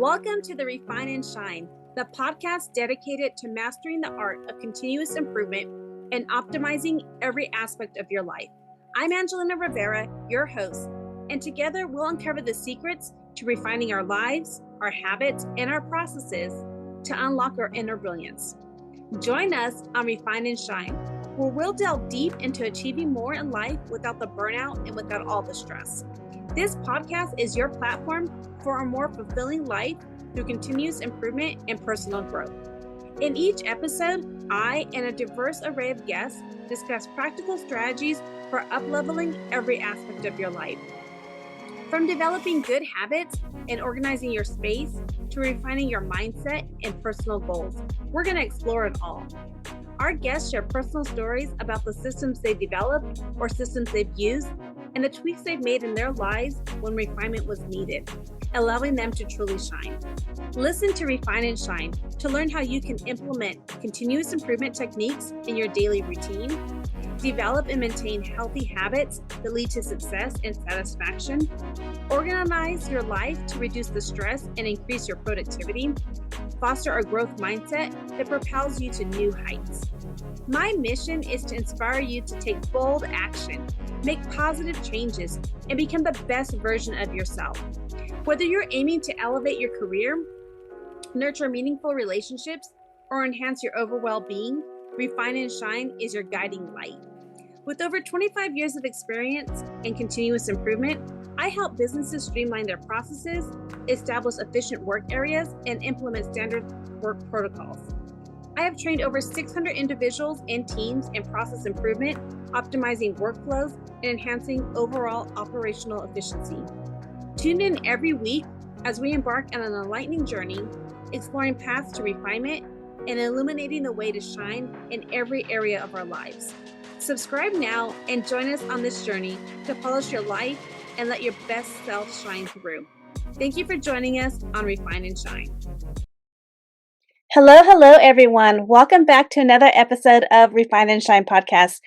Welcome to the Refine and Shine, the podcast dedicated to mastering the art of continuous improvement and optimizing every aspect of your life. I'm Angelina Rivera, your host, and together we'll uncover the secrets to refining our lives, our habits, and our processes to unlock our inner brilliance. Join us on Refine and Shine, where we'll delve deep into achieving more in life without the burnout and without all the stress. This podcast is your platform for a more fulfilling life through continuous improvement and personal growth. In each episode, I and a diverse array of guests discuss practical strategies for up-leveling every aspect of your life. From developing good habits and organizing your space to refining your mindset and personal goals, we're going to explore it all. Our guests share personal stories about the systems they've developed or systems they've used and the tweaks they've made in their lives when refinement was needed, allowing them to truly shine. Listen to Refine and Shine to learn how you can implement continuous improvement techniques in your daily routine, develop and maintain healthy habits that lead to success and satisfaction, organize your life to reduce the stress and increase your productivity, foster a growth mindset that propels you to new heights. My mission is to inspire you to take bold action, make positive changes, and become the best version of yourself. Whether you're aiming to elevate your career, nurture meaningful relationships, or enhance your overall well-being, Refine and Shine is your guiding light. With over 25 years of experience in continuous improvement, I help businesses streamline their processes, establish efficient work areas, and implement standard work protocols. I have trained over 600 individuals and teams in process improvement, optimizing workflows, and enhancing overall operational efficiency. Tune in every week as we embark on an enlightening journey, exploring paths to refinement and illuminating the way to shine in every area of our lives. Subscribe now and join us on this journey to polish your life and let your best self shine through. Thank you for joining us on Refine and Shine. Hello, everyone. Welcome back to another episode of Refine and Shine podcast.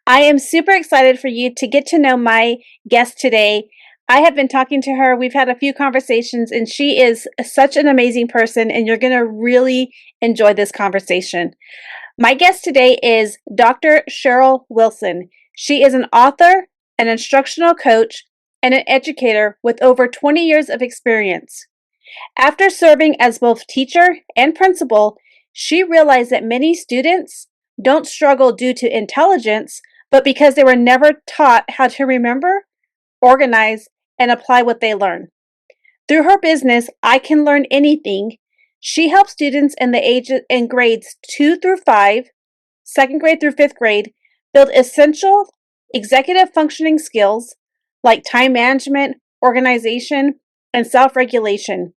I am super excited for you to get to know my guest today. I have been talking to her. We've had a few conversations, and she is such an amazing person, and you're going to really enjoy this conversation. My guest today is Dr. Cheryl Wilson. She is an author, an instructional coach, and an educator with over 20 years of experience. After serving as both teacher and principal, she realized that many students don't struggle due to intelligence, but because they were never taught how to remember, organize, and apply what they learn. Through her business, I Can Learn Anything, she helps students in the ages in grades 2 through 5, second grade through 5th grade, build essential executive functioning skills like time management, organization, and self-regulation.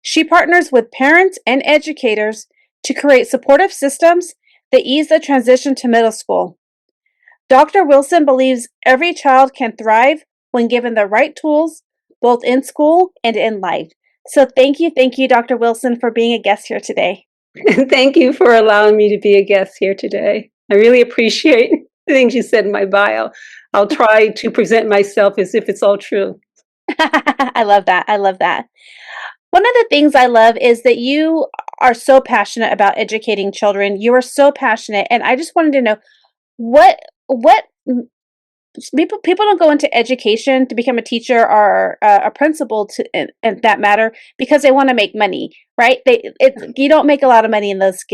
She partners with parents and educators to create supportive systems that ease the transition to middle school. Dr. Wilson believes every child can thrive when given the right tools, both in school and in life. So thank you, Dr. Wilson, for being a guest here today. Thank you for allowing me to be a guest here today. I really appreciate the things you said in my bio. I'll try to present myself as if it's all true. I love that. One of the things I love is that you are so passionate about educating children. You are so passionate, and I just wanted to know what people don't go into education to become a teacher or a principal and that matter because they want to make money, right? You don't make a lot of money in those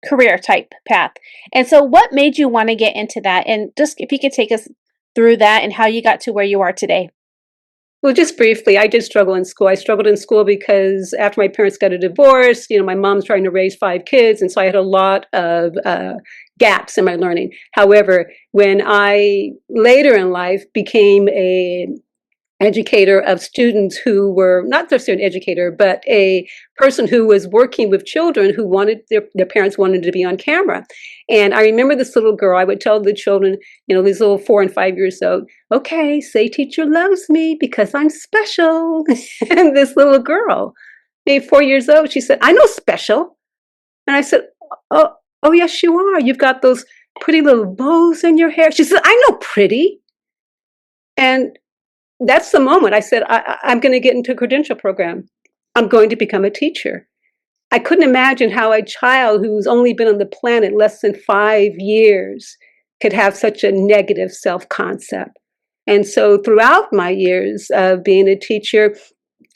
career type path. And so what made you want to get into that? And just if you could take us through that and how you got to where you are today. Well, just briefly, I did struggle in school. I struggled in school because after my parents got a divorce, my mom's trying to raise 5 kids. And so I had a lot of gaps in my learning. However, when I later in life became an educator of students who were not just an educator, but a person who was working with children who wanted their parents wanted to be on camera. And I remember this little girl, I would tell the children, these little 4 and 5 years old, okay, say teacher loves me because I'm special. And this little girl, 4 years old, she said, I know special. And I said, oh, yes, you are. You've got those pretty little bows in your hair. She said, I know pretty. And that's the moment I said, I'm going to get into a credential program. I'm going to become a teacher. I couldn't imagine how a child who's only been on the planet less than 5 years could have such a negative self-concept. And so throughout my years of being a teacher,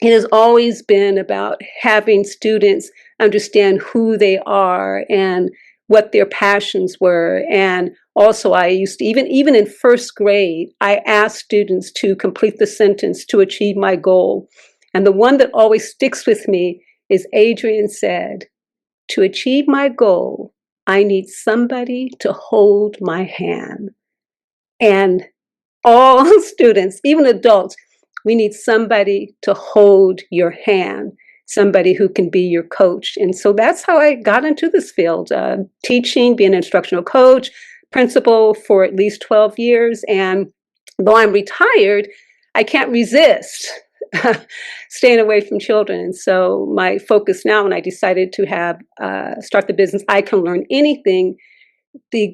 it has always been about having students understand who they are and what their passions were. And also, I used to, even in first grade, I asked students to complete the sentence to achieve my goal. And the one that always sticks with me is Adrian said, to achieve my goal, I need somebody to hold my hand. And all students, even adults, we need somebody to hold your hand, somebody who can be your coach. And so that's how I got into this field, teaching, being an instructional coach, principal for at least 12 years. And though I'm retired, I can't resist staying away from children. And so my focus now, when I decided to have start the business, I Can Learn Anything, the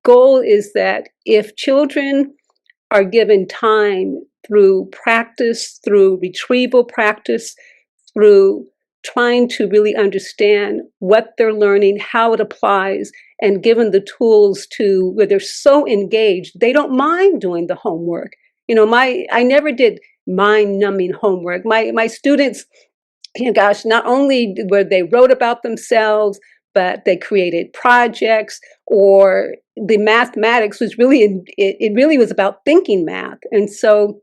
goal is that if children are given time through practice, through retrieval practice, through trying to really understand what they're learning, how it applies, and given the tools to where they're so engaged, they don't mind doing the homework. I never did mind-numbing homework. My students, gosh, not only where they wrote about themselves, but they created projects, or the mathematics was really, it really was about thinking math. And so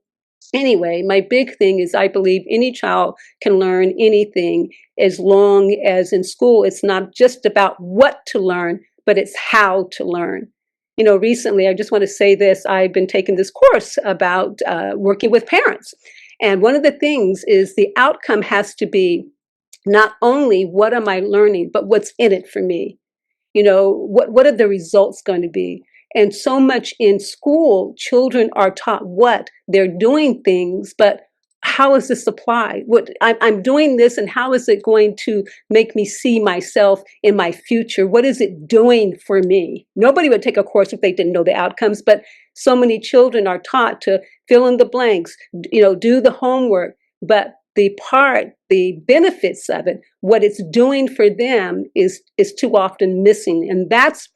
anyway, my big thing is I believe any child can learn anything as long as in school, it's not just about what to learn, but it's how to learn. Recently, I just want to say this, I've been taking this course about working with parents. And one of the things is the outcome has to be not only what am I learning, but what's in it for me. What are the results going to be? And so much in school, children are taught what they're doing things, but how is this applied? I'm doing this, and how is it going to make me see myself in my future? What is it doing for me? Nobody would take a course if they didn't know the outcomes, but so many children are taught to fill in the blanks, do the homework, but the benefits of it, what it's doing for them is too often missing. And that's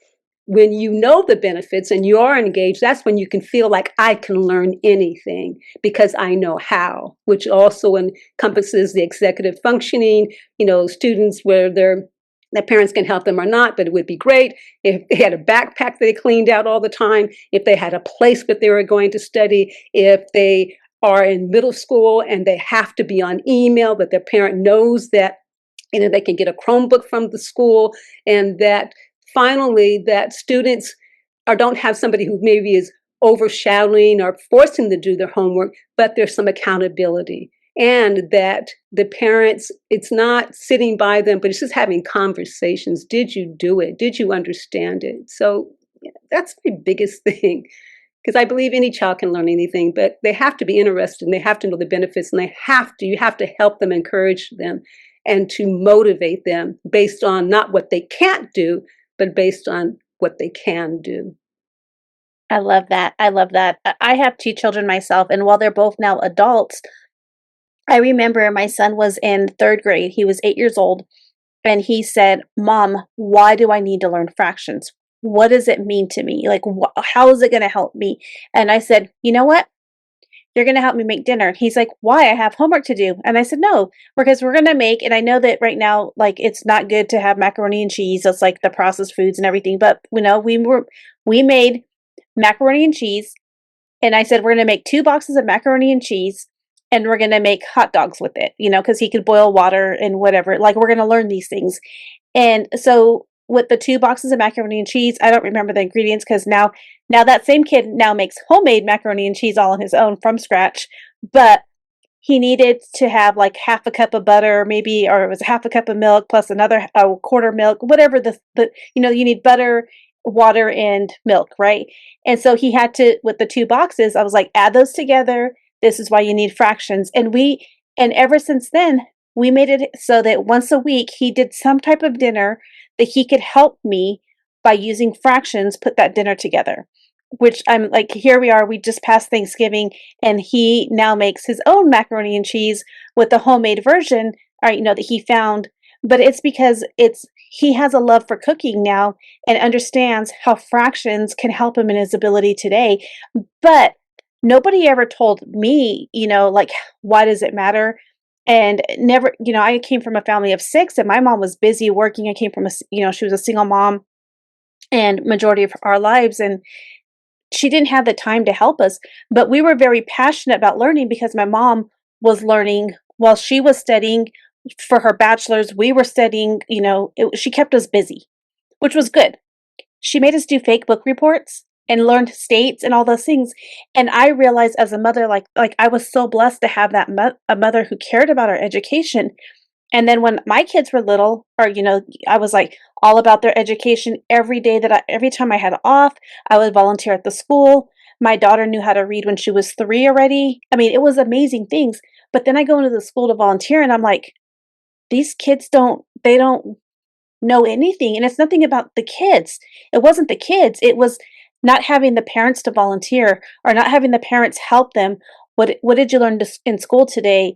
when you know the benefits and you are engaged, that's when you can feel like I can learn anything because I know how, which also encompasses the executive functioning, students where their parents can help them or not, but it would be great if they had a backpack they cleaned out all the time, if they had a place that they were going to study, if they are in middle school and they have to be on email, that their parent knows that they can get a Chromebook from the school, and that finally that students don't have somebody who maybe is overshadowing or forcing them to do their homework, but there's some accountability. And that the parents, it's not sitting by them, but it's just having conversations. Did you do it? Did you understand it? So that's the biggest thing. Because I believe any child can learn anything, but they have to be interested and they have to know the benefits, and you have to help them, encourage them, and to motivate them based on not what they can't do, but based on what they can do. I love that. I love that. I have two children myself, and while they're both now adults, I remember my son was in third grade. He was 8 years old, and he said, "Mom, why do I need to learn fractions? What does it mean to me? Like, how is it going to help me?" And I said, "You know what? You're going to help me make dinner." He's like, "Why? I have homework to do." And I said, "No, because we're going to make," and I know that right now, like, it's not good to have macaroni and cheese. That's like the processed foods and everything. But, we made macaroni and cheese. And I said, we're going to make 2 boxes of macaroni and cheese, and we're going to make hot dogs with it, because he could boil water and whatever. Like, we're going to learn these things. And so with the 2 boxes of macaroni and cheese, I don't remember the ingredients because now that same kid now makes homemade macaroni and cheese all on his own from scratch. But he needed to have like half a cup of butter, maybe, or it was half a cup of milk plus another quarter milk, whatever you need butter, water, and milk, right? And so he had to, with the 2 boxes, I was like, add those together. This is why you need fractions. And ever since then, we made it so that once a week he did some type of dinner that he could help me by using fractions, put that dinner together. which I'm like, here we are, we just passed Thanksgiving, and he now makes his own macaroni and cheese with the homemade version, or that he found. But it's because he has a love for cooking now and understands how fractions can help him in his ability today. But nobody ever told me, like, why does it matter? And never, I came from a family of 6, and my mom was busy working. I came from she was a single mom and majority of our lives, and she didn't have the time to help us, but we were very passionate about learning because my mom was learning while she was studying for her bachelor's. We were studying, she kept us busy, which was good. She made us do fake book reports and learned states and all those things. And I realized as a mother, like I was so blessed to have that a mother who cared about our education. And then when my kids were little, or I was like all about their education every day. Every time I had off, I would volunteer at the school. My daughter knew how to read when she was 3 already. I mean, it was amazing things. But then I go into the school to volunteer, and I'm like, these kids don't know anything. And it's nothing about the kids. It wasn't the kids. It was not having the parents to volunteer, or not having the parents help them. What did you learn in school today?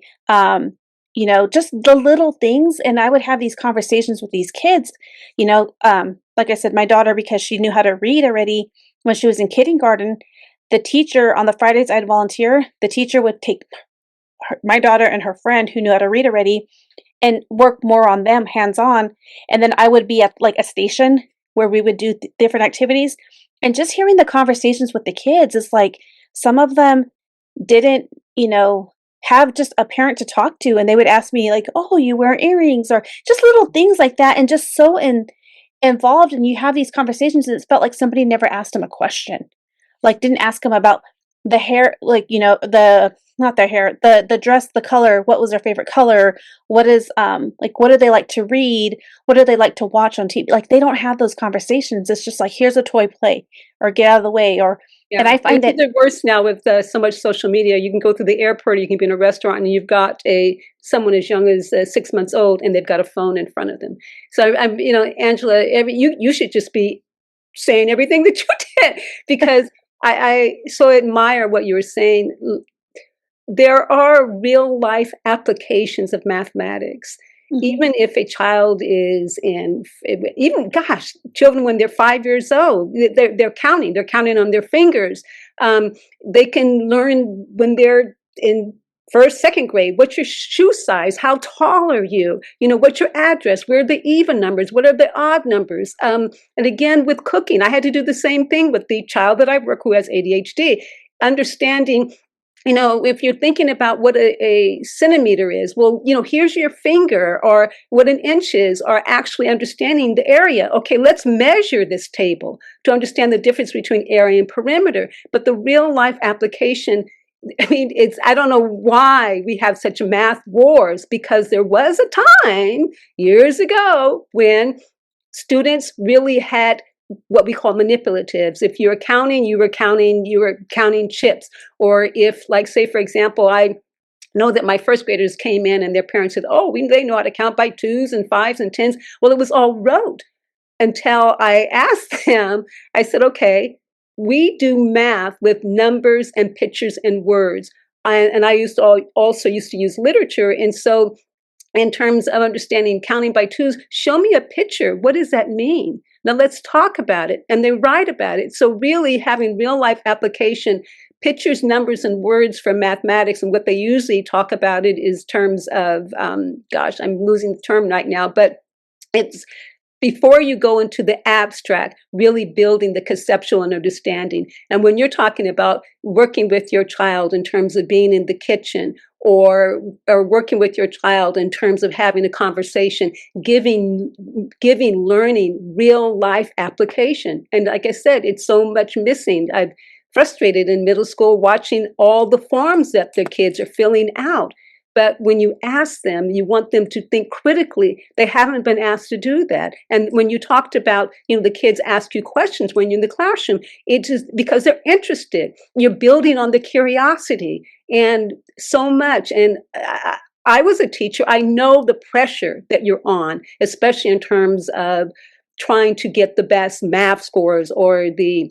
Just the little things. And I would have these conversations with these kids, like I said, my daughter, because she knew how to read already when she was in kindergarten, the teacher on the Fridays I'd volunteer, the teacher would take my daughter and her friend who knew how to read already and work more on them hands-on. And then I would be at like a station where we would do different activities. And just hearing the conversations with the kids is like, some of them didn't, have just a parent to talk to, and they would ask me like, oh, you wear earrings, or just little things like that, and just so involved. And you have these conversations, and it felt like somebody never asked them a question, like didn't ask them about the hair, like the not their hair, the dress, the color, what was their favorite color, what is like, what do they like to read, what do they like to watch on TV. Like, they don't have those conversations. It's just like, here's a toy, play, or get out of the way. Or Yeah. and I find that it's worse now with so much social media. You can go through the airport, you can be in a restaurant, and you've got someone as young as 6 months old, and they've got a phone in front of them. So I'm, Angela, you should just be saying everything that you did, because I so admire what you were saying. There are real life applications of mathematics. Mhm. Even if a child is children when they're 5 years old, they're counting on their fingers. They can learn when they're in first, second grade. What's your shoe size? How tall are you? What's your address? Where are the even numbers? What are the odd numbers? And again, with cooking, I had to do the same thing with the child that I work who has ADHD, understanding. If you're thinking about what a centimeter is, well, here's your finger, or what an inch is, or actually understanding the area. Okay, let's measure this table to understand the difference between area and perimeter. But the real life application, I don't know why we have such math wars, because there was a time years ago when students really had what we call manipulatives. If you're counting, you were counting chips. Or if, like, say, for example, I know that my first graders came in and their parents said, oh, they know how to count by 2s and 5s and 10s. Well, it was all rote until I asked them. I said, okay, we do math with numbers and pictures and words. And I also used to use literature. And so in terms of understanding counting by 2s, show me a picture. What does that mean? Now let's talk about it. And they write about it. So really having real life application, pictures, numbers, and words for mathematics. And what they usually talk about it is terms of, I'm losing the term right now, but it's before you go into the abstract, really building the conceptual and understanding. And when you're talking about working with your child in terms of being in the kitchen, or working with your child in terms of having a conversation, giving learning real life application. And like I said, it's so much missing. I'm frustrated in middle school watching all the forms that their kids are filling out. But when you ask them, you want them to think critically. They haven't been asked to do that. And when you talked about, the kids ask you questions when you're in the classroom, it's just because they're interested. You're building on the curiosity and so much. And I was a teacher. I know the pressure that you're on, especially in terms of trying to get the best math scores or the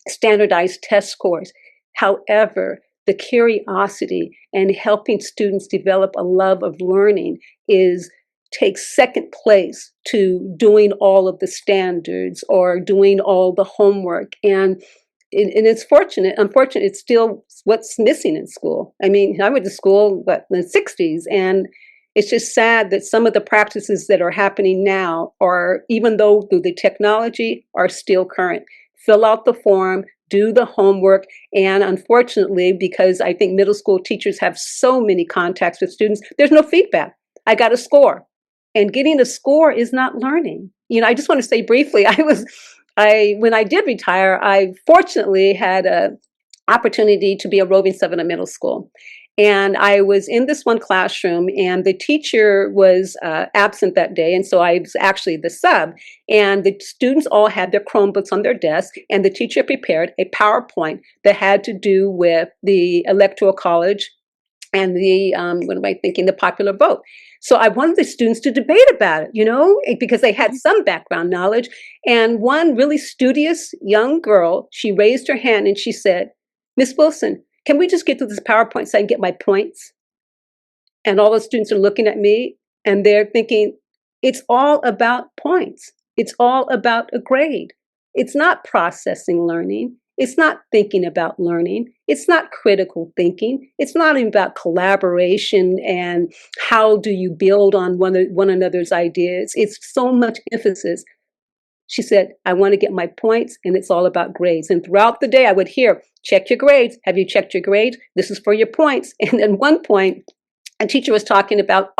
standardized test scores. However, the curiosity and helping students develop a love of learning takes second place to doing all of the standards or doing all the homework. And it's unfortunate, it's still what's missing in school. I mean, I went to school, in the 60s, and it's just sad that some of the practices that are happening now are, even though through the technology, are still current. Fill out the form, do the homework, and unfortunately, because I think middle school teachers have so many contacts with students, there's no feedback. I got a score. And getting a score is not learning. I just want to say briefly, when I did retire, I fortunately had an opportunity to be a roving sub in a middle school. And I was in this one classroom, and the teacher was absent that day. And so I was actually the sub. And the students all had their Chromebooks on their desk, and the teacher prepared a PowerPoint that had to do with the Electoral College and the popular vote. So I wanted the students to debate about it, because they had some background knowledge. And one really studious young girl, she raised her hand and she said, "Miss Wilson, can we just get through this PowerPoint so I can get my points?" And all the students are looking at me and they're thinking, it's all about points. It's all about a grade. It's not processing learning. It's not thinking about learning. It's not critical thinking. It's not even about collaboration and how do you build on one another's ideas. It's so much emphasis. She said, "I want to get my points, and it's all about grades." And throughout the day, I would hear, "Check your grades. Have you checked your grades? This is for your points." And at one point, a teacher was talking about,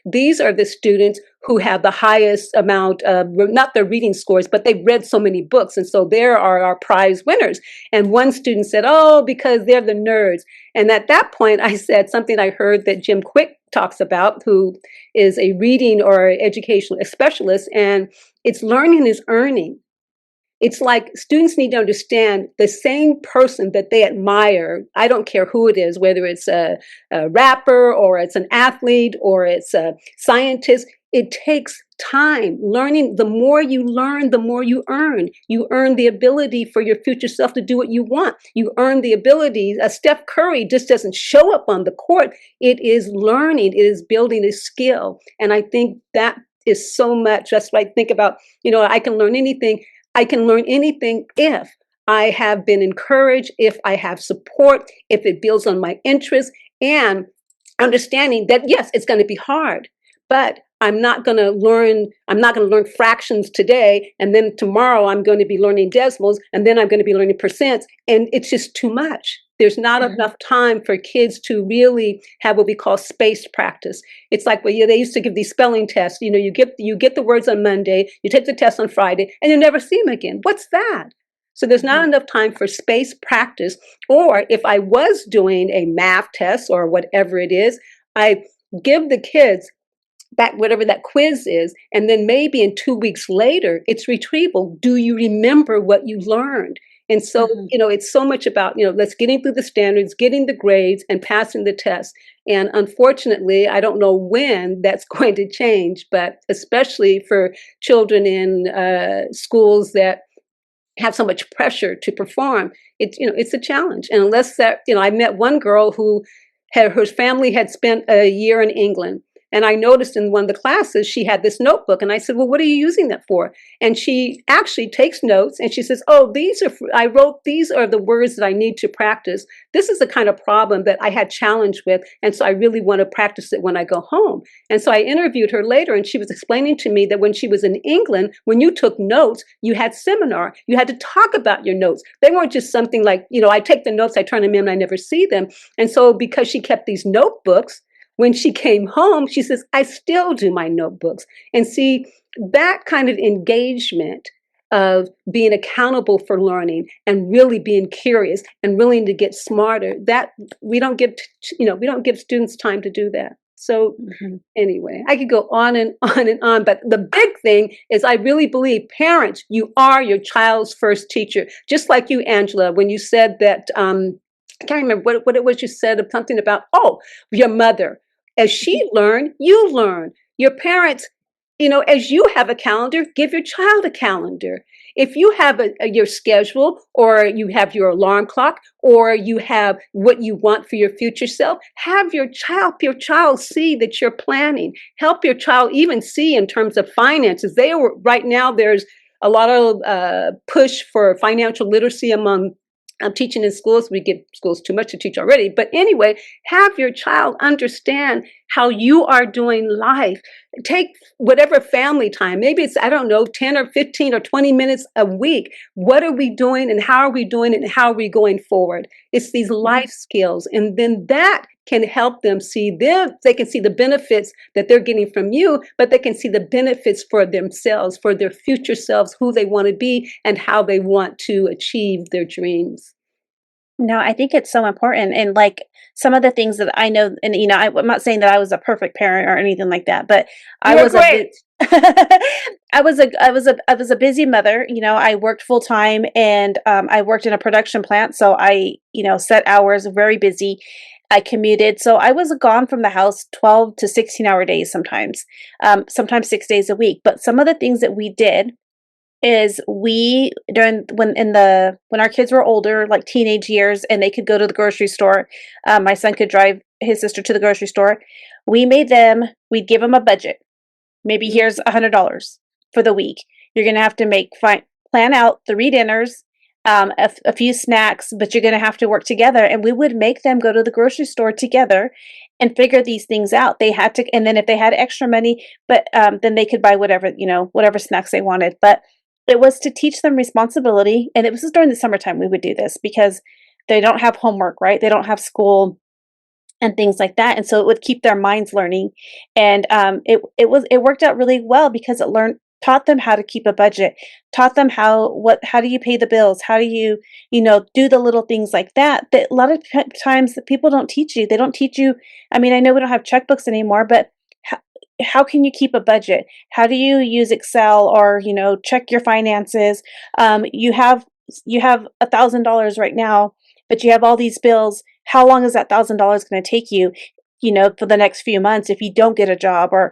these are the students who have the highest amount of, not their reading scores, but they've read so many books. And so there are our prize winners. And one student said, because they're the nerds. And at that point, I said something I heard that Jim Quick talks about, who is a reading or educational specialist, and it's learning is earning. It's like students need to understand the same person that they admire. I don't care who it is, whether it's a rapper or it's an athlete or it's a scientist. It takes time. Learning, the more you learn, the more you earn. You earn the ability for your future self to do what you want. You earn the ability. Steph Curry just doesn't show up on the court. It is learning. It is building a skill. And I think that is so much. That's what I think about, I can learn anything. I can learn anything if I have been encouraged, if I have support, if it builds on my interests, and understanding that, yes, it's going to be hard, but I'm not going to learn fractions today, and then tomorrow I'm going to be learning decimals, and then I'm going to be learning percents, and it's just too much. There's not enough time for kids to really have what we call spaced practice. It's like, they used to give these spelling tests. You get the words on Monday, you take the test on Friday, and you never see them again. What's that? So there's not enough time for spaced practice. Or if I was doing a math test or whatever it is, I give the kids back whatever that quiz is, and then maybe in 2 weeks later, it's retrieval. Do you remember what you learned? And so, it's so much about, let's getting through the standards, getting the grades, and passing the test. And unfortunately, I don't know when that's going to change, but especially for children in schools that have so much pressure to perform, it's a challenge. And unless that, I met one girl who her family had spent a year in England. And I noticed in one of the classes, she had this notebook. And I said, "Well, what are you using that for?" And she actually takes notes and she says, these are the words that I need to practice. This is the kind of problem that I had challenge with. And so I really want to practice it when I go home. And so I interviewed her later, and she was explaining to me that when she was in England, when you took notes, you had seminar. You had to talk about your notes. They weren't just something like, I take the notes, I turn them in, and I never see them. And so because she kept these notebooks, when she came home, she says, "I still do my notebooks." And see, that kind of engagement of being accountable for learning and really being curious and willing to get smarter, that we don't give students time to do that. So anyway, I could go on and on and on, but the big thing is I really believe parents, you are your child's first teacher. Just like you, Angela, when you said that, I can't remember what it was you said, something about, your mother. As she learned, you learn. Your parents, as you have a calendar, give your child a calendar. If you have your schedule, or you have your alarm clock, or you have what you want for your future self, have your child see that you're planning. Help your child even see in terms of finances. Right now, there's a lot of push for financial literacy among teaching in schools. We give schools too much to teach already. But anyway, have your child understand how you are doing life. Take whatever family time. Maybe it's, I don't know, 10 or 15 or 20 minutes a week. What are we doing, and how are we doing it, and how are we going forward? It's these life skills. And then that can help them they can see the benefits that they're getting from you, but they can see the benefits for themselves, for their future selves, who they want to be, and how they want to achieve their dreams. No, I think it's so important. And like some of the things that I know, and I'm not saying that I was a perfect parent or anything like that, but I was great. I was a busy mother. I worked full time, and I worked in a production plant. So I, set hours, very busy. I commuted. So I was gone from the house 12 to 16-hour days sometimes, sometimes 6 days a week. But some of the things that we did is when our kids were older, like teenage years, and they could go to the grocery store, my son could drive his sister to the grocery store. We'd give them a budget. Maybe here's $100 for the week. You're going to have to plan out 3 dinners, a few snacks, but you're going to have to work together. And we would make them go to the grocery store together and figure these things out. They had to, and then if they had extra money, but then they could buy whatever snacks they wanted. But it was to teach them responsibility. And it was during the summertime we would do this because they don't have homework, right? They don't have school and things like that. And so it would keep their minds learning. And it worked out really well because taught them how to keep a budget, taught them how do you pay the bills? How do you, do the little things like that a lot of times that people don't teach you. They don't teach you. I mean, I know we don't have checkbooks anymore, but how can you keep a budget? How do you use Excel or, check your finances? You have $1,000 right now, but you have all these bills. How long is that $1,000 going to take you, for the next few months if you don't get a job, or,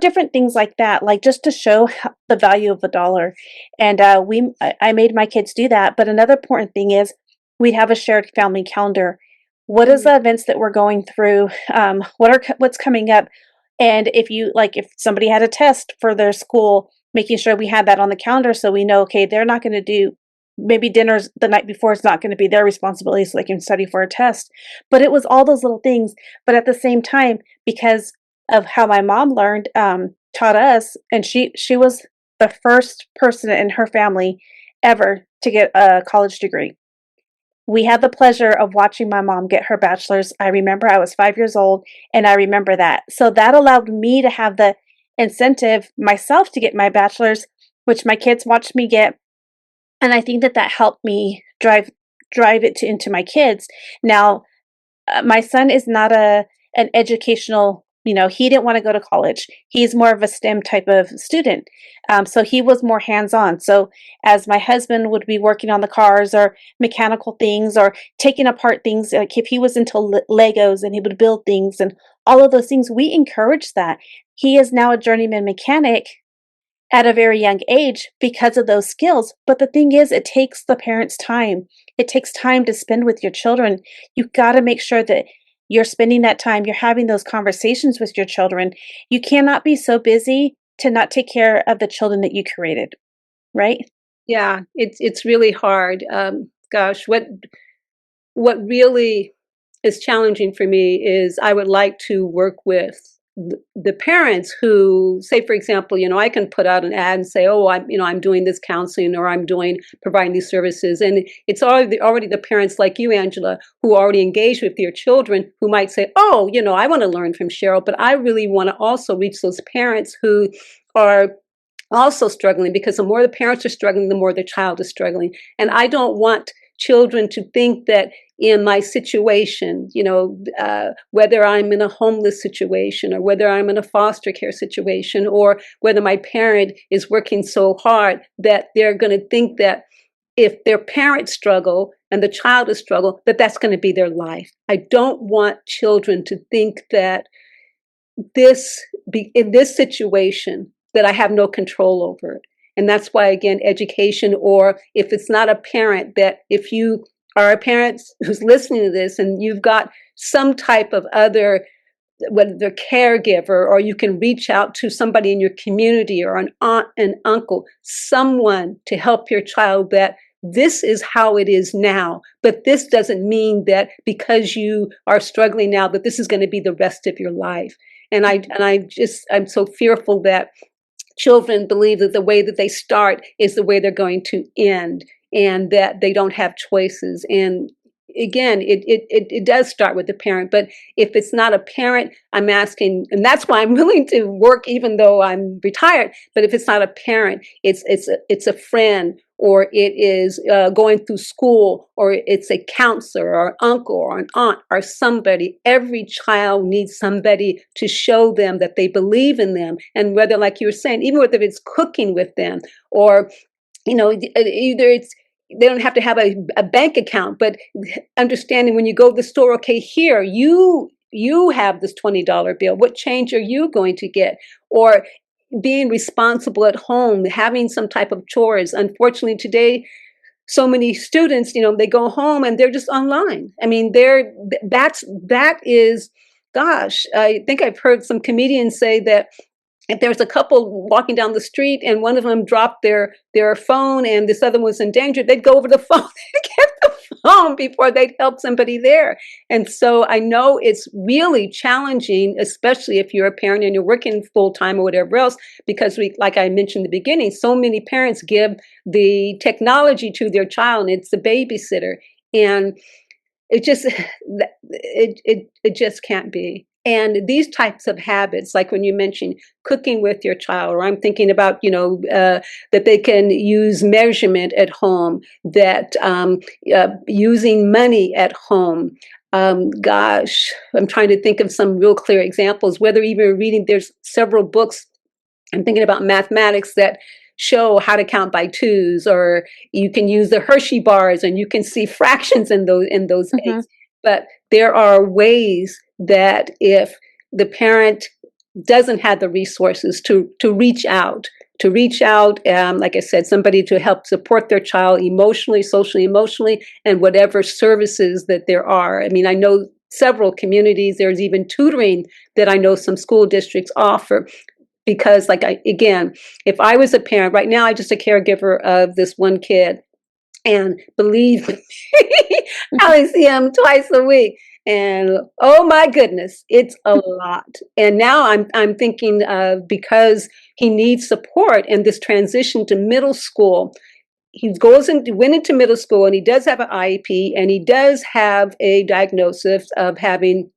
different things like that, like just to show the value of a dollar. And I made my kids do that. But another important thing is we'd have a shared family calendar. What is the events that we're going through? What's coming up? And if somebody had a test for their school, making sure we had that on the calendar so we know, okay, they're not going to do maybe dinners the night before is not going to be their responsibility so they can study for a test. But it was all those little things. But at the same time, because of how my mom learned, taught us, and she was the first person in her family ever to get a college degree. We had the pleasure of watching my mom get her bachelor's. I remember I was 5 years old, and I remember that. So that allowed me to have the incentive myself to get my bachelor's, which my kids watched me get. And I think that helped me drive it into my kids. Now, my son is not an educational, he didn't want to go to college. He's more of a STEM type of student. So he was more hands-on. So as my husband would be working on the cars or mechanical things or taking apart things, like if he was into Legos and he would build things and all of those things, we encouraged that. He is now a journeyman mechanic at a very young age because of those skills. But the thing is, it takes the parents time. It takes time to spend with your children. You've got to make sure that you're spending that time, you're having those conversations with your children. You cannot be so busy to not take care of the children that you created, right? Yeah, it's really hard. Gosh, what really is challenging for me is I would like to work with the parents who say, for example, I can put out an ad and say, oh, I'm doing this counseling, or I'm providing these services. And it's already the parents like you, Angela, who are already engaged with your children, who might say, oh, I want to learn from Cheryl, but I really want to also reach those parents who are also struggling, because the more the parents are struggling, the more the child is struggling. And I don't want children to think that in my situation, whether I'm in a homeless situation or whether I'm in a foster care situation or whether my parent is working so hard, that they're going to think that if their parents struggle and the child is struggle, that's going to be their life. I don't want children to think that in this situation that I have no control over it. And that's why, again, education, or if it's not a parent, that if you are a parent who's listening to this and you've got some type of other, whether they're caregiver, or you can reach out to somebody in your community or an aunt and uncle, someone to help your child, that this is how it is now. But this doesn't mean that because you are struggling now, that this is going to be the rest of your life. And I'm so fearful that children believe that the way that they start is the way they're going to end, and that they don't have choices. And again, it does start with the parent. But if it's not a parent, I'm asking, and that's why I'm willing to work even though I'm retired. But if it's not a parent, it's a friend, or it is going through school, or it's a counselor or uncle or an aunt or somebody. Every child needs somebody to show them that they believe in them. And whether, like you were saying, even whether it's cooking with them, or either it's, they don't have to have a bank account, but understanding when you go to the store, okay, here, you have this $20 bill. What change are you going to get? Or being responsible at home, having some type of chores. Unfortunately, today, so many students, they go home and they're just online. I mean, that is, gosh, I think I've heard some comedians say that if there's a couple walking down the street and one of them dropped their phone and this other was in danger, they'd go over the phone and get the phone before they'd help somebody there. And so I know it's really challenging, especially if you're a parent and you're working full time or whatever else, because like I mentioned in the beginning, so many parents give the technology to their child and it's the babysitter. And it just, it just can't be. And these types of habits, like when you mentioned cooking with your child, or I'm thinking about, that they can use measurement at home, that using money at home. Gosh, I'm trying to think of some real clear examples, whether even reading, there's several books, I'm thinking about mathematics that show how to count by twos, or you can use the Hershey bars and you can see fractions in those eggs. But there are ways that if the parent doesn't have the resources to reach out, like I said, somebody to help support their child emotionally, socially, emotionally, and whatever services that there are. I mean, I know several communities, there's even tutoring that I know some school districts offer. Because again, if I was a parent, right now I'm just a caregiver of this one kid, and believe me, I only see him twice a week. And oh my goodness, it's a lot. And now I'm thinking of, because he needs support in this transition to middle school. He went into middle school, and he does have an IEP, and he does have a diagnosis of having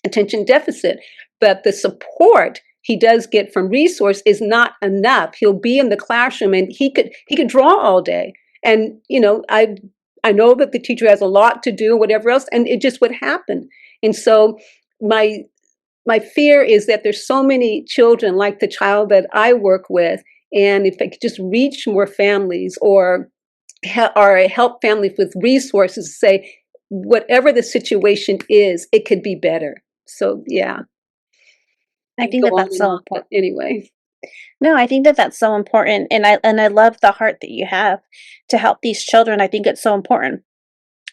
attention deficit. But the support he does get from resource is not enough. He'll be in the classroom and he could draw all day. And, I know that the teacher has a lot to do, whatever else, and it just would happen. And so my fear is that there's so many children like the child that I work with, and if I could just reach more families, or help families with resources, say, whatever the situation is, it could be better. So, yeah. I think that's so important. Anyway. No, I think that's so important, and I love the heart that you have to help these children. I think it's so important.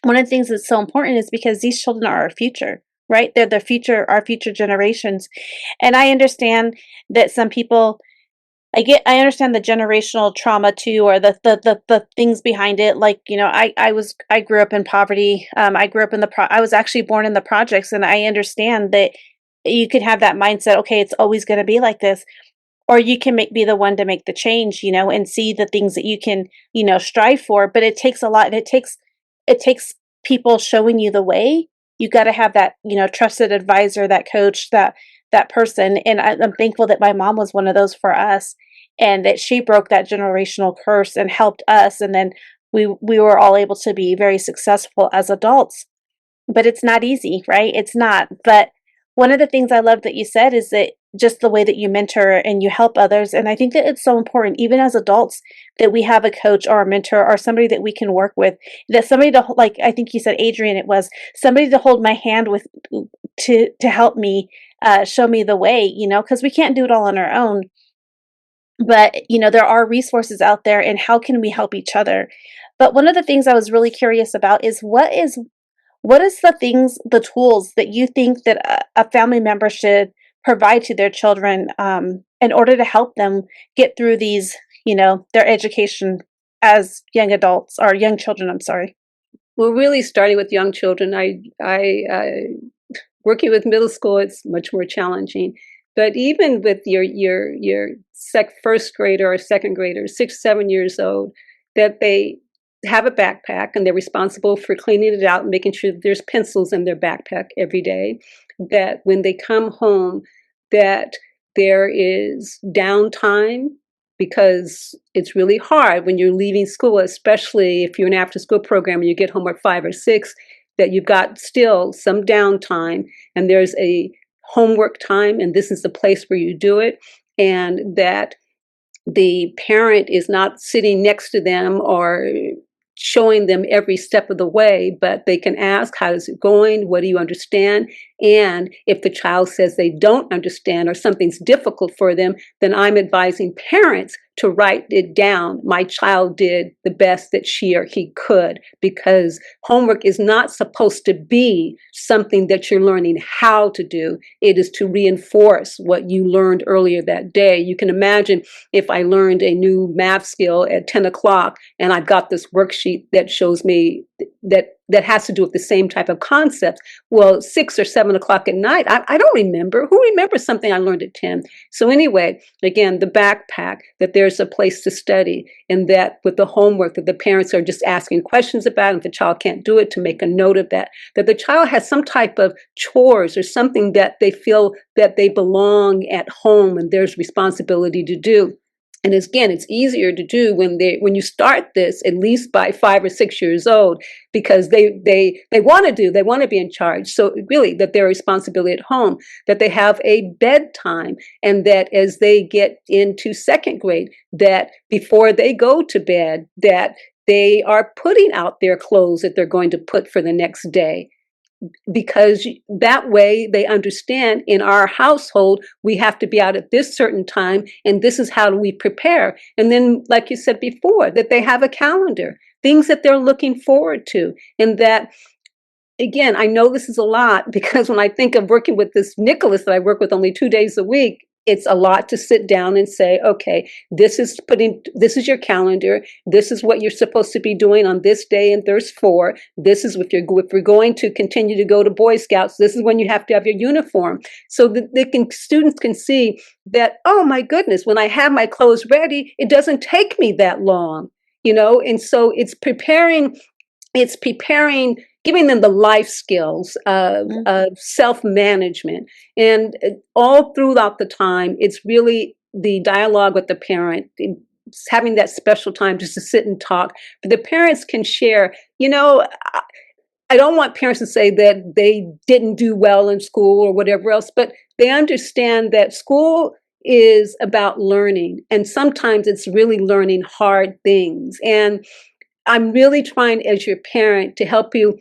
One of the things that's so important is because these children are our future, right? They're the future, our future generations. And I understand that some people, I understand the generational trauma too, or the things behind it. Like, I grew up in poverty. I grew up I was actually born in the projects, and I understand that you could have that mindset. Okay, it's always going to be like this. Or you can be the one to make the change, and see the things that you can, strive for. But it takes a lot. It takes people showing you the way. You got to have that, trusted advisor, that coach, that person. And I'm thankful that my mom was one of those for us, and that she broke that generational curse and helped us. And then we were all able to be very successful as adults. But it's not easy, right? It's not. But one of the things I love that you said is that just the way that you mentor and you help others. And I think that it's so important, even as adults, that we have a coach or a mentor or somebody that we can work with, that somebody to, like, I think you said, Adrian, it was somebody to hold my hand with, to help me, show me the way, because we can't do it all on our own. But, there are resources out there, and how can we help each other? But one of the things I was really curious about is what is the tools that you think that a family member should provide to their children, in order to help them get through these, their education as young adults or young children, I'm sorry. Well, really starting with young children, working with middle school, it's much more challenging. But even with your first grader or second grader, 6, 7 years old, that they have a backpack and they're responsible for cleaning it out and making sure that there's pencils in their backpack every day. That when they come home, that there is downtime, because it's really hard when you're leaving school, especially if you're an after-school program and you get home at 5 or 6, that you've got still some downtime, and there's a homework time, and this is the place where you do it, and that the parent is not sitting next to them or showing them every step of the way, but they can ask, how is it going? What do you understand? And if the child says they don't understand or something's difficult for them, then I'm advising parents to write it down. My child did the best that she or he could, because homework is not supposed to be something that you're learning how to do. It is to reinforce what you learned earlier that day. You can imagine if I learned a new math skill at 10 o'clock and I've got this worksheet that shows me that has to do with the same type of concepts. Well, 6 or 7 o'clock at night, I don't remember. Who remembers something I learned at 10? So anyway, again, the backpack, that there's a place to study, and that with the homework that the parents are just asking questions about, and if the child can't do it, to make a note of that, that the child has some type of chores or something that they feel that they belong at home and there's responsibility to do. And again, it's easier to do when you start this, at least by 5 or 6 years old, because they want to be in charge. So really, that their responsibility at home, that they have a bedtime, and that as they get into second grade, that before they go to bed, that they are putting out their clothes that they're going to put for the next day, because that way they understand, in our household, we have to be out at this certain time, and this is how we prepare. And then, like you said before, that they have a calendar, things that they're looking forward to. And that, again, I know this is a lot, because when I think of working with this Nicholas that I work with only 2 days a week, it's a lot to sit down and say, okay, this is your calendar. This is what you're supposed to be doing on this day, and there's 4. This is if we're going to continue to go to Boy Scouts, this is when you have to have your uniform. So that students can see that, oh my goodness, when I have my clothes ready, it doesn't take me that long, and so it's preparing, giving them the life skills of self-management. And all throughout the time, it's really the dialogue with the parent, having that special time just to sit and talk. But the parents can share, I don't want parents to say that they didn't do well in school or whatever else, but they understand that school is about learning. And sometimes it's really learning hard things. And I'm really trying, as your parent, to help you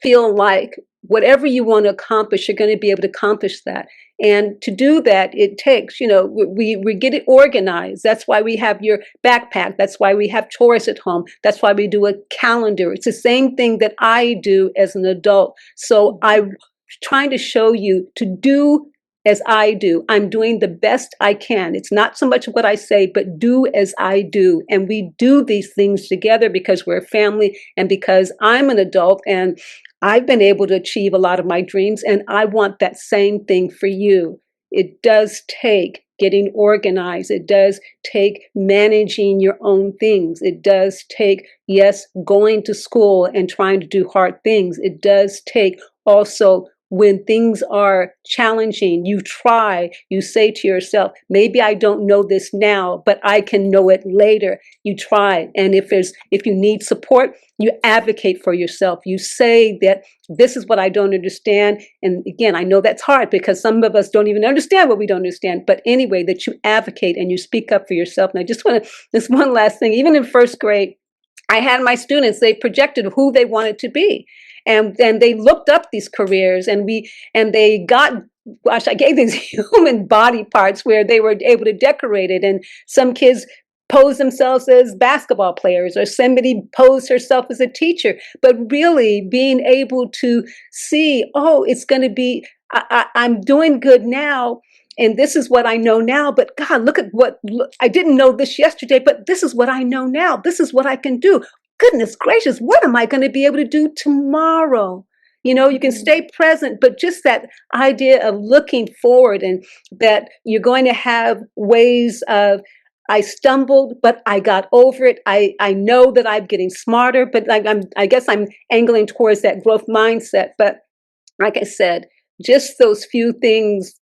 feel like whatever you want to accomplish, you're going to be able to accomplish that. And to do that, it takes, we get it organized. That's why we have your backpack. That's why we have chores at home. That's why we do a calendar. It's the same thing that I do as an adult. So I'm trying to show you to do as I do. I'm doing the best I can. It's not so much what I say, but do as I do. And we do these things together because we're a family, and because I'm an adult and I've been able to achieve a lot of my dreams, and I want that same thing for you. It does take getting organized. It does take managing your own things. It does take, yes, going to school and trying to do hard things. It does take also, when things are challenging, you say to yourself, maybe I don't know this now, but I can know it later. You try. And if you need support, you advocate for yourself. You say that this is what I don't understand. And again, I know that's hard because some of us don't even understand what we don't understand. But anyway, that you advocate and you speak up for yourself. And I just want to, this one last thing, even in first grade, I had my students, they projected who they wanted to be. And they looked up these careers, and they got gosh, I gave these human body parts where they were able to decorate it. And some kids pose themselves as basketball players, or somebody posed herself as a teacher. But really being able to see, oh, it's going to be, I'm doing good now. And this is what I know now. But God, look, I didn't know this yesterday, but this is what I know now. This is what I can do. Goodness gracious, what am I going to be able to do tomorrow? You can stay present, but just that idea of looking forward, and that you're going to have ways of, I stumbled, but I got over it. I know that I'm getting smarter, but I guess I'm angling towards that growth mindset. But like I said, just those few things,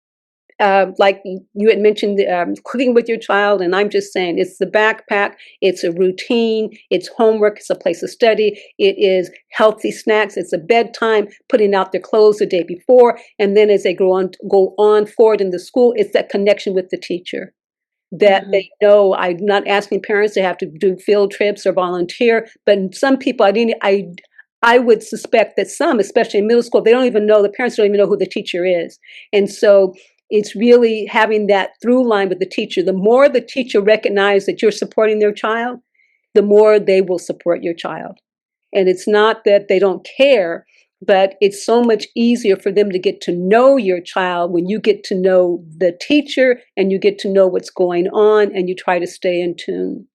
like you had mentioned, cooking with your child. And I'm just saying, it's the backpack, it's a routine, it's homework, it's a place to study, it is healthy snacks, it's a bedtime, putting out their clothes the day before. And then as they go on forward in the school, it's that connection with the teacher. That they know, I'm not asking parents to have to do field trips or volunteer, but some people, I would suspect that some, especially in middle school, they don't even know, the parents don't even know who the teacher is. And so it's really having that through line with the teacher. The more the teacher recognizes that you're supporting their child, the more they will support your child. And it's not that they don't care, but it's so much easier for them to get to know your child when you get to know the teacher and you get to know what's going on and you try to stay in tune.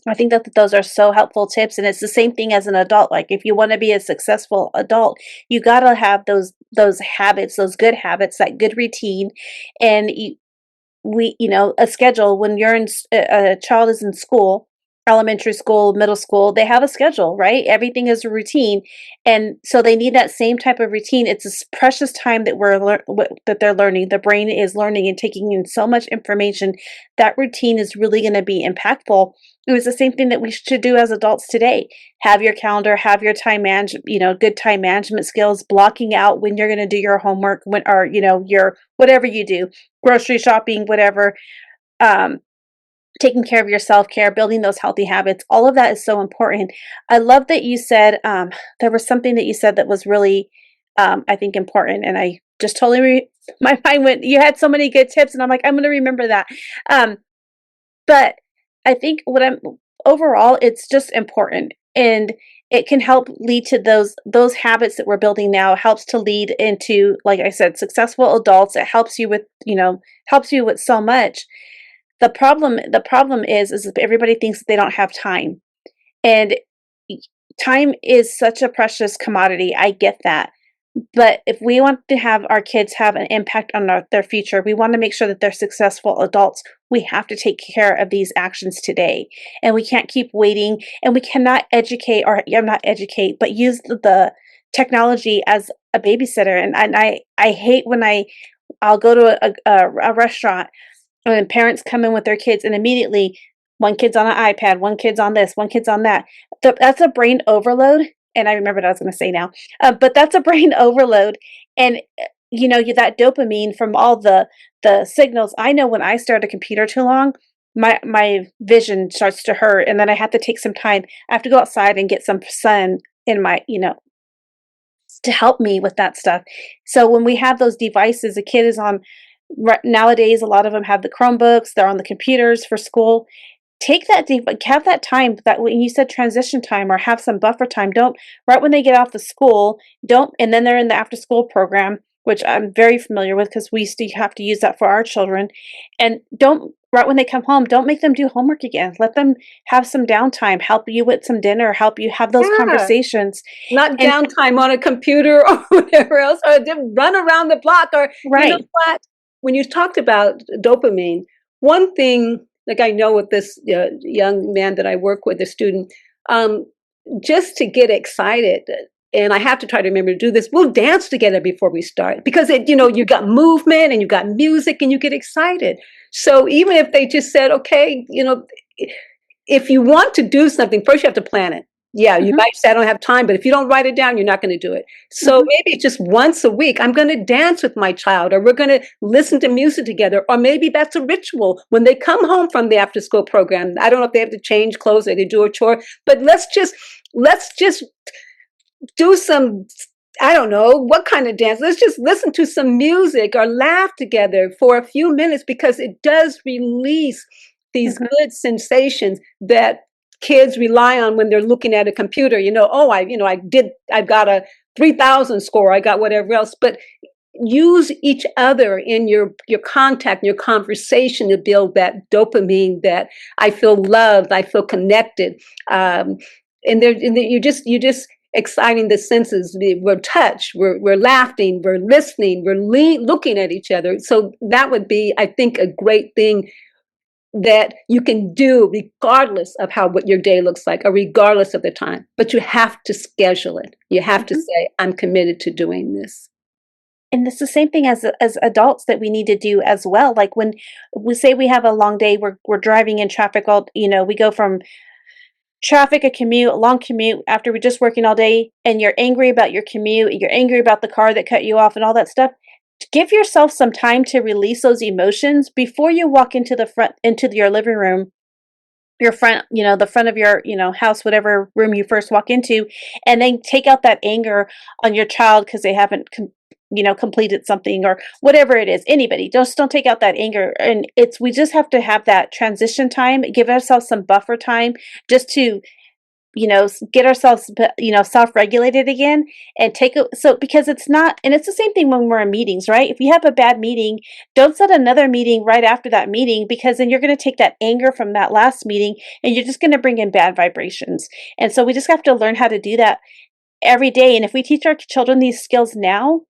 I think that those are so helpful tips, and it's the same thing as an adult. Like, if you want to be a successful adult, you got to have those habits, those good habits, that good routine, and a schedule. When a child is in school, elementary school, middle school, they have a schedule, right? Everything is a routine, and so they need that same type of routine. It's this precious time that they're learning. The brain is learning and taking in so much information. That routine is really going to be impactful. It was the same thing that we should do as adults today. Have your calendar, have your time management, good time management skills, blocking out when you're going to do your homework, your whatever you do, grocery shopping, whatever. Taking care of your self-care, building those healthy habits, all of that is so important. I love that you said, there was something that you said that was really, I think, important. And I just totally, my mind went, you had so many good tips, and I'm like, I'm going to remember that. But I think overall, it's just important. And it can help lead to those habits that we're building now, helps to lead into, like I said, successful adults. It helps you with so much. The problem is that everybody thinks that they don't have time. And time is such a precious commodity. I get that. But if we want to have our kids have an impact on their future, we want to make sure that they're successful adults. We have to take care of these actions today. And we can't keep waiting. And we cannot not educate, but use the technology as a babysitter. And I hate when I'll go to a restaurant, and parents come in with their kids, and immediately one kid's on an iPad, one kid's on this, one kid's on that. That's a brain overload. And I remember what I was going to say now. But that's a brain overload. And, that dopamine from all the signals. I know when I stare at a computer too long, my vision starts to hurt. And then I have to take some time. I have to go outside and get some sun in my, to help me with that stuff. So when we have those devices, a kid is on, nowadays, a lot of them have the Chromebooks, they're on the computers for school. Have that time, that when you said transition time, or have some buffer time. Don't, right when they get off the school, and then they're in the after school program, which I'm very familiar with because we still have to use that for our children. And right when they come home, don't make them do homework again. Let them have some downtime, help you with some dinner, help you have those conversations. Not downtime on a computer or whatever else, or run around the block, or, right. You know what? When you talked about dopamine, one thing, like I know with this young man that I work with, a student, just to get excited, and I have to try to remember to do this, we'll dance together before we start, because you got movement and you got music and you get excited. So even if they just said, okay, if you want to do something, first you have to plan it. Yeah, you might say I don't have time, but if you don't write it down, you're not going to do it. So maybe just once a week, I'm going to dance with my child, or we're going to listen to music together, or maybe that's a ritual when they come home from the after school program. I don't know if they have to change clothes or they do a chore, but let's just do some I don't know what kind of dance. Let's just listen to some music or laugh together for a few minutes, because it does release these good sensations that kids rely on when they're looking at a computer. I've got a 3,000 score, I got whatever else. But use each other in your contact, your conversation, to build that dopamine, that I feel loved, I feel connected. You just exciting the senses. We're touched, we're laughing, we're listening, we're looking at each other. So that would be, I think, a great thing that you can do regardless of what your day looks like, or regardless of the time. But you have to schedule it. You have to say, I'm committed to doing this. And it's the same thing as adults that we need to do as well. Like when we say we have a long day, we're driving in traffic we go from traffic, a long commute after we're just working all day, and you're angry about your commute, you're angry about the car that cut you off and all that stuff. Give yourself some time to release those emotions before you walk into your living room, the front of your, house, whatever room you first walk into, and then take out that anger on your child because they haven't completed something or whatever it is. Anybody, just don't take out that anger. And we just have to have that transition time, give ourselves some buffer time just to get ourselves, self-regulated again, and because it's the same thing when we're in meetings, right? If you have a bad meeting, don't set another meeting right after that meeting, because then you're going to take that anger from that last meeting and you're just going to bring in bad vibrations. And so we just have to learn how to do that every day. And if we teach our children these skills now,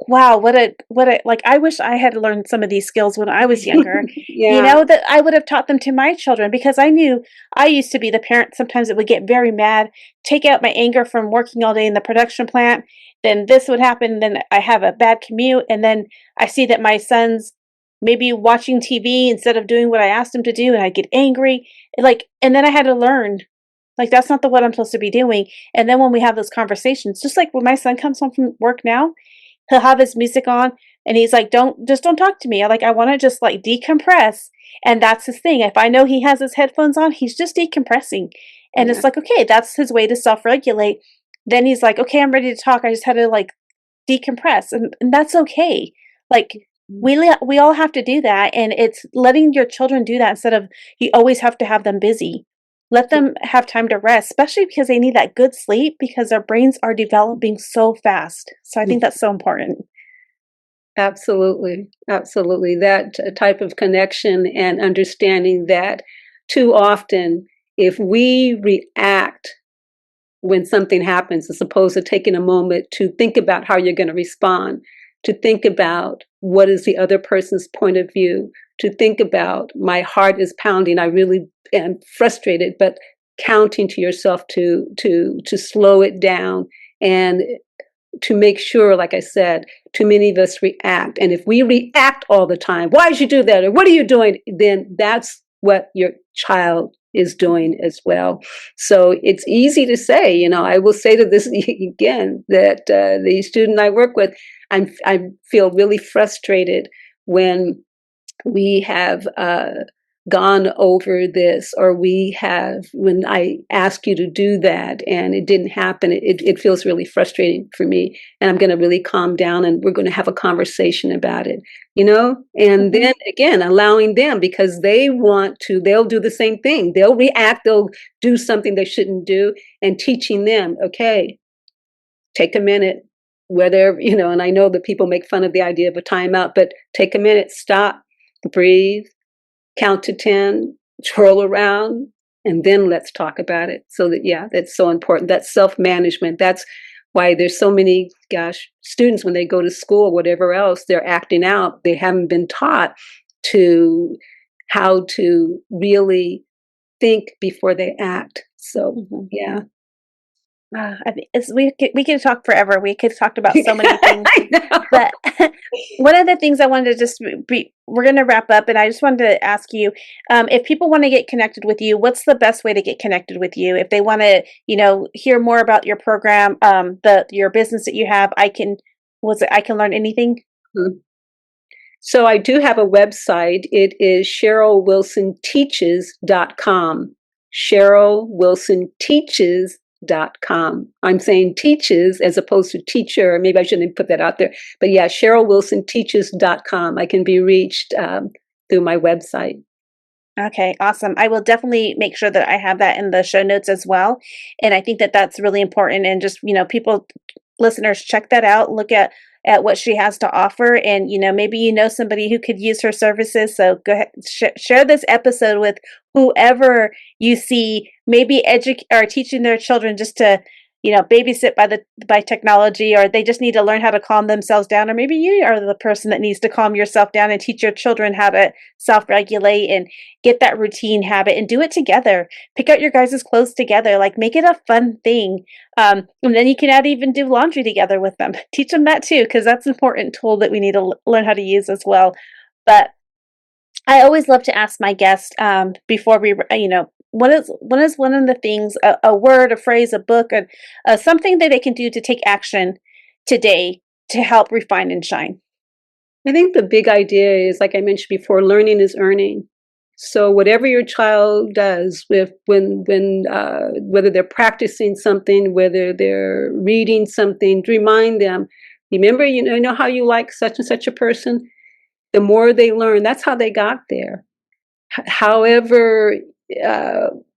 wow, I wish I had learned some of these skills when I was younger. Yeah. That I would have taught them to my children, because I knew I used to be the parent sometimes that would get very mad, take out my anger from working all day in the production plant. Then this would happen. Then I have a bad commute. And then I see that my son's maybe watching TV instead of doing what I asked him to do. And I get angry. And then I had to learn, that's not what I'm supposed to be doing. And then when we have those conversations, just like when my son comes home from work now, he'll have his music on and he's like, don't talk to me. I want to just decompress. And that's his thing. If I know he has his headphones on, he's just decompressing. And it's okay, that's his way to self-regulate. Then he's like, okay, I'm ready to talk. I just had to decompress. And that's okay. We all have to do that. And it's letting your children do that instead of you always have to have them busy. Let them have time to rest, especially because they need that good sleep, because their brains are developing so fast. So I think that's so important. Absolutely. Absolutely. That type of connection and understanding that too often, if we react when something happens, as opposed to taking a moment to think about how you're going to respond, to think about what is the other person's point of view, to think about, my heart is pounding, I really am frustrated, but counting to yourself to slow it down, and to make sure, like I said, too many of us react. And if we react all the time, why did you do that? Or what are you doing? Then that's what your child is doing as well. So it's easy to say, I will say to this again, that the student I work with, I feel really frustrated when we have gone over this, or when I ask you to do that and it didn't happen, it feels really frustrating for me. And I'm going to really calm down and we're going to have a conversation about it, and then again, allowing them, because they'll do the same thing. They'll react, they'll do something they shouldn't do, and teaching them, okay, take a minute, whether, and I know that people make fun of the idea of a timeout, but take a minute, stop, breathe, count to 10, twirl around, and then let's talk about it. So that's so important. That's self-management. That's why there's so many, students, when they go to school, whatever else, they're acting out. They haven't been taught how to really think before they act. So, yeah. I think we could talk forever. We could talk about so many things. But one of the things I wanted to we're going to wrap up, and I just wanted to ask you, if people want to get connected with you, what's the best way to get connected with you? If they want to, hear more about your program, your business that you have, I can learn anything. Mm-hmm. So I do have a website. It is CherylWilsonTeaches.com. CherylWilsonTeaches.com. cheryl.wilsonteaches.com. I'm saying teaches as opposed to teacher. Maybe I shouldn't put that out there. But yeah, CherylWilsonTeaches.com. I can be reached through my website. Okay, awesome. I will definitely make sure that I have that in the show notes as well. And I think that that's really important. And just, people, listeners, check that out. Look at what she has to offer. And, maybe somebody who could use her services. So go ahead, share this episode with whoever you see maybe or teaching their children just to, babysit by technology, or they just need to learn how to calm themselves down. Or maybe you are the person that needs to calm yourself down and teach your children how to self-regulate and get that routine habit and do it together. Pick out your guys' clothes together, like make it a fun thing. And then you can even do laundry together with them. Teach them that too, because that's an important tool that we need to learn how to use as well. But I always love to ask my guests before we, what is one of the things, a word, a phrase, a book, something that they can do to take action today to help refine and shine? I think the big idea is, like I mentioned before, learning is earning. So whatever your child does whether they're practicing something, whether they're reading something, remind them, remember, how you like such and such a person? The more they learn, that's how they got there. However,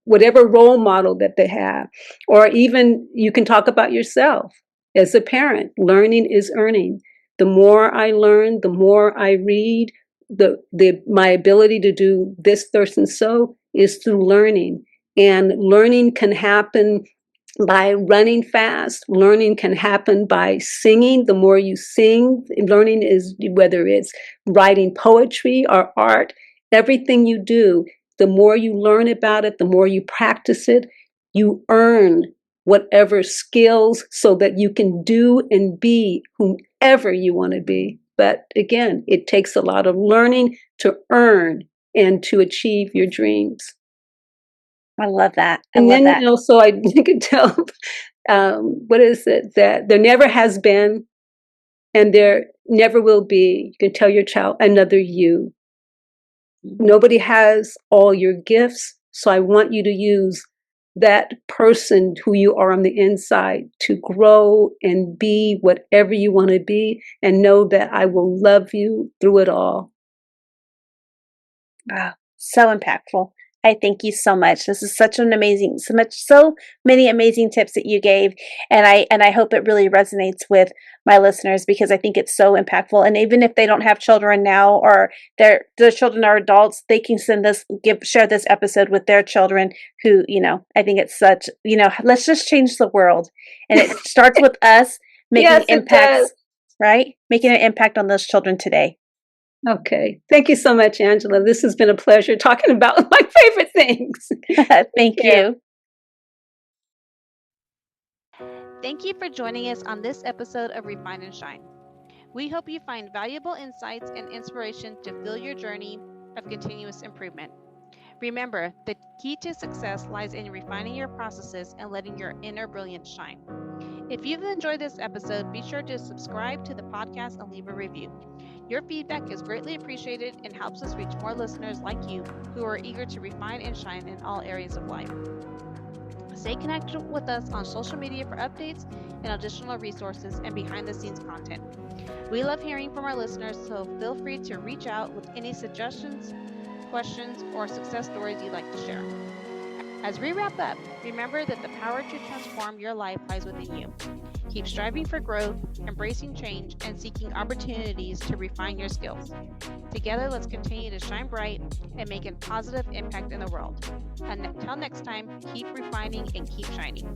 whatever role model that they have, or even you can talk about yourself as a parent. Learning is earning. The more I learn, the more I read, my ability to do this, this, and so is through learning. And learning can happen by running fast. Learning can happen by singing. The more you sing, learning is, whether it's writing poetry or art, everything you do, the more you learn about it, the more you practice it, you earn whatever skills so that you can do and be whomever you want to be. But again, it takes a lot of learning to earn and to achieve your dreams. I love that. And then also I could tell, what is it, that there never has been and there never will be. You can tell your child another you. Nobody has all your gifts, so I want you to use that person who you are on the inside to grow and be whatever you want to be, and know that I will love you through it all. Wow, so impactful. I thank you so much. This is so many amazing tips that you gave, and I hope it really resonates with my listeners, because I think it's so impactful. And even if they don't have children now, or their children are adults, they can share this episode with their children who, I think it's such, let's just change the world. And it starts with us making impacts, right? Making an impact on those children today. Okay. Thank you so much, Angela. This has been a pleasure talking about my favorite things. Thank you. Thank you for joining us on this episode of Refine and Shine. We hope you find valuable insights and inspiration to fuel your journey of continuous improvement. Remember, the key to success lies in refining your processes and letting your inner brilliance shine. If you've enjoyed this episode, be sure to subscribe to the podcast and leave a review. Your feedback is greatly appreciated and helps us reach more listeners like you who are eager to refine and shine in all areas of life. Stay connected with us on social media for updates and additional resources and behind-the-scenes content. We love hearing from our listeners, so feel free to reach out with any suggestions, questions, or success stories you'd like to share. As we wrap up, remember that the power to transform your life lies within you. Keep striving for growth, embracing change, and seeking opportunities to refine your skills. Together, let's continue to shine bright and make a positive impact in the world. Until next time, keep refining and keep shining.